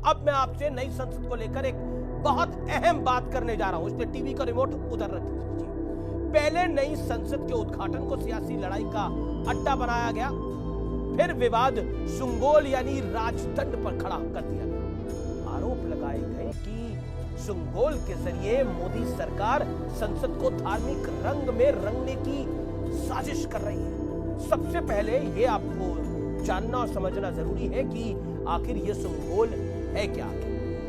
अब मैं आपसे नई संसद को लेकर एक बहुत अहम बात करने जा रहा हूं, इसलिए टीवी का रिमोट उधर रख दीजिए। पहले नई संसद के उद्घाटन को सियासी लड़ाई का अड्डा बनाया गया, फिर विवाद सुंगोल यानी राजदंड पर खड़ा कर दिया गया। आरोप लगाए गए कि सुंगोल के जरिए मोदी सरकार संसद को धार्मिक रंग में रंगने की साजिश कर रही है। सबसे पहले यह आपको जानना और समझना जरूरी है कि आखिर यह सुंगोल है क्या।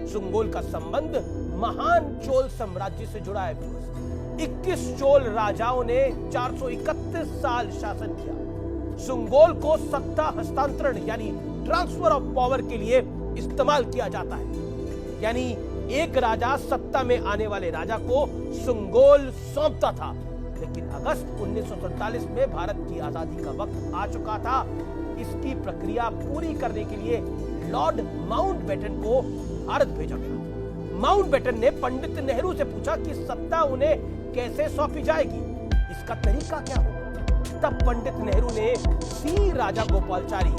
सुंगोल का संबंध महान चोल साम्राज्य से जुड़ा है। 21 चोल राजाओं ने 431 साल शासन किया। सुंगोल को सत्ता हस्तांतरण यानी ट्रांसफर ऑफ पावर के लिए इस्तेमाल किया जाता है। यानी एक राजा सत्ता में आने वाले राजा को सुंगोल सौंपता था। लेकिन अगस्त 1947 में भारत की आजादी का वक्त आ चुका था। इसकी प्रक्रिया पूरी करने के लिए लॉर्ड माउंटबेटन को भारत भेजा गया। माउंटबेटन ने पंडित नेहरू से पूछा कि सत्ता उन्हें कैसे सौंपी जाएगी, इसका तरीका क्या होगा। तब पंडित नेहरू ने सी राजागोपालाचारी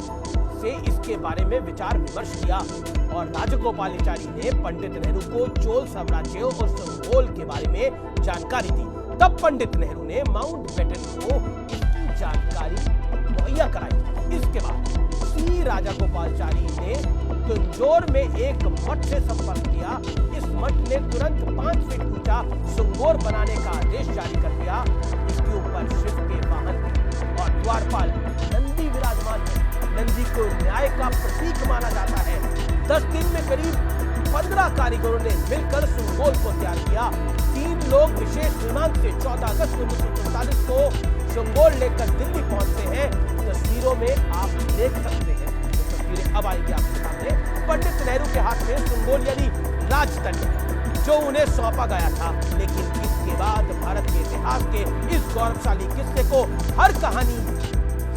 से इसके बारे में विचार विमर्श किया और राजगोपालाचारी ने पंडित नेहरू को चोल साम्राज्य और सुंगोल के बारे में जानकारी दी। तब पंडित नेहरू ने माउंटबेटन को इसकी जानकारी मुहैया कराई। इसके बाद सी राजागोपालाचारी ने तंजौर में एक मठ से संपर्क किया। इस मठ ने तुरंत 5 फीट ऊंचा सुंगोर बनाने का आदेश जारी कर दिया। इसके ऊपर शिव के वाहन और द्वारपाल नंदी विराजमान है। नंदी को न्याय का प्रतीक माना जाता है। 10 दिन में करीब 15 कारीगरों ने मिलकर सुंगोल को तैयार किया। 3 लोग विशेष विमान से 14 अगस्त 1947 को सुंगोल लेकर दिल्ली पहुंचते हैं। तस्वीरों में आप देख सकते हैं, तो तस्वीरें अब आएंगी आपके सामने। पंडित नेहरू के हाथ में सुंगोल यानी राजदंड जो उन्हें सौंपा गया था। लेकिन इसके बाद भारत के इतिहास के इस गौरवशाली किस्से को हर कहानी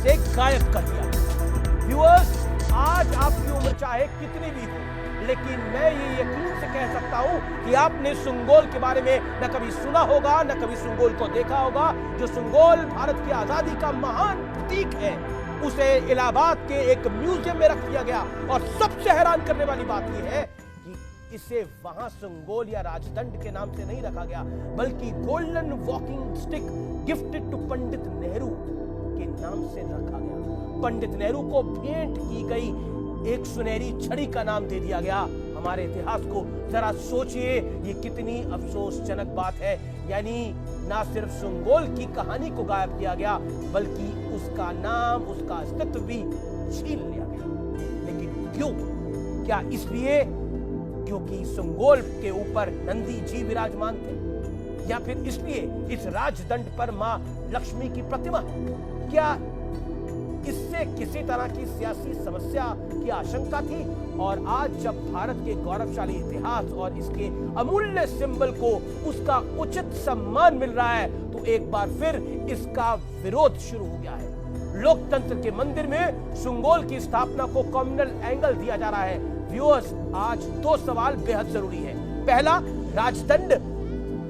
से गायब कर दिया। व्यूअर्स, आज आपकी उम्र चाहे कितनी भी हो, लेकिन मैं ये यकीन से कह सकता हूं कि आपने सुंगोल के बारे में न कभी सुना होगा, न कभी सुंगोल को देखा होगा। जो सुंगोल भारत की आजादी का महान प्रतीक है, उसे इलाहाबाद के एक म्यूजियम में रख दिया गया। और सबसे हैरान करने वाली बात यह है कि इसे वहां सुंगोल या राजदंड के नाम से नहीं रखा गया, बल्कि golden walking stick gifted to Pandit Nehru के नाम से रखा गया। पंडित नेहरू को भेंट की गई एक सुनहरी छड़ी का नाम दे दिया गया। हमारे इतिहास को जरा सोचिए, ये कितनी अफसोसजनक बात है। यानी ना सिर्फ सुंगोल की कहानी को गायब किया गया, बल्कि उसका नाम, उसका अस्तित्व भी छीन लिया गया। लेकिन क्यों? क्या इसलिए क्योंकि सुंगोल के ऊपर नंदी जी विराजमान थे, या फिर इसलिए इस राजदंड पर मां लक्ष्मी की प्रतिमा? क्या इससे किसी तरह की सियासी समस्या की आशंका थी? और आज जब भारत के गौरवशाली इतिहास और इसके अमूल्य सिंबल को उसका उचित सम्मान मिल रहा है, तो एक बार फिर इसका विरोध शुरू हो गया है। लोकतंत्र के मंदिर में सुंगोल की स्थापना को कम्युनल एंगल दिया जा रहा है। व्यूअर्स, आज 2 सवाल बेहद जरूरी है। पहला, राजदंड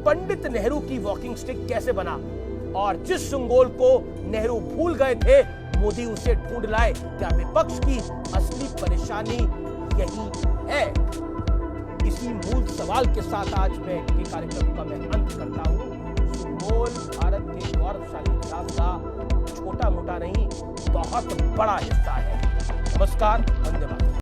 पंडित नेहरू की वॉकिंग स्टिक कैसे बना? और जिस सुंगोल को नेहरू भूल गए थे, मोदी उसे ढूंढ लाए। क्या विपक्ष की असली परेशानी यही है? इसी मूल सवाल के साथ आज मैं के कार्यक्रम का मैं अंत करता हूं। सुंगोल भारत के गौरवशाली इतिहास का छोटा मोटा नहीं, बहुत बड़ा हिस्सा है। नमस्कार, धन्यवाद।